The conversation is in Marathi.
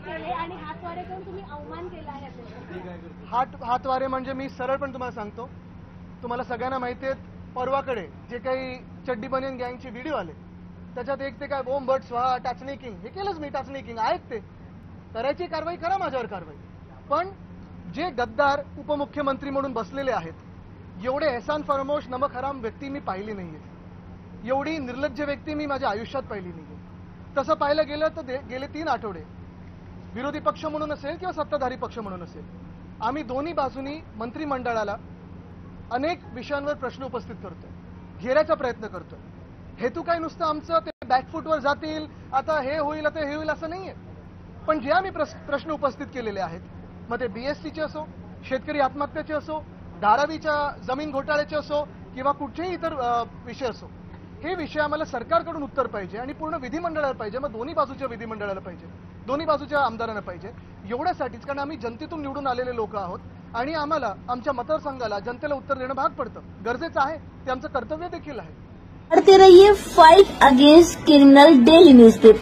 केले आणि हातवारे करून तुम्ही अवमान केला आहे. हातवारे म्हणजे मी सरळ पण तुम्हाला सांगतो, तुम्हाला सगळ्यांना माहिती आहे, परवाकडे जे काही चड्डी बनियन गँगचे व्हिडिओ आले त्याच्यात एक ते काय ओम भट स्वाहा टाचणी किंग, हे केलंच मी, टाचणी किंग आहेत ते, करायची कारवाई करा, माझ्यावर कारवाई. पण जे गद्दार उपमुख्यमंत्री म्हणून बसलेले आहेत, एवढे एहसान फरामोश नमक हराम व्यक्ती मी पाहिली नाहीये, एवढी निर्लज्ज व्यक्ती मी माझ्या आयुष्यात पाहिली नाहीये. तसं पाहिलं गेलं तर गेले 3 आठवडे विरोधी पक्ष म्हणून असेल किंवा सत्ताधारी पक्ष म्हणून असेल, आम्ही दोन्ही बाजूनी मंत्रिमंडळाला अनेक विषयांवर प्रश्न उपस्थित करतोय, घेरायचा प्रयत्न करतोय. हेतू काय नुसतं आमचं ते बॅकफूटवर जातील, आता हे होईल आता हे होईल असं नाहीये. पण जे आम्ही प्रश्न उपस्थित केलेले आहेत, मग ते बीएसटीचे असो, शेतकरी आत्महत्याचे असो, धारावीच्या जमीन घोटाळ्याचे असो किंवा कुठचेही इतर विषय असो, हे विषय आम्हाला सरकारकडून उत्तर पाहिजे आणि पूर्ण विधिमंडळाला पाहिजे, मग दोन्ही बाजूच्या विधिमंडळाला पाहिजे, दोन्ही बाजूच्या आमदारांना पाहिजे. एवढ्यासाठीच, कारण आम्ही जनतेतून निवडून आलेले लोक आहोत आणि आम्हाला आमच्या मतदारसंघाला जनतेला उत्तर देणं भाग पडतं, गरजेचं आहे, ते आमचं कर्तव्य देखील आहे. पढ़ते रहिए fight against criminal daily newspaper.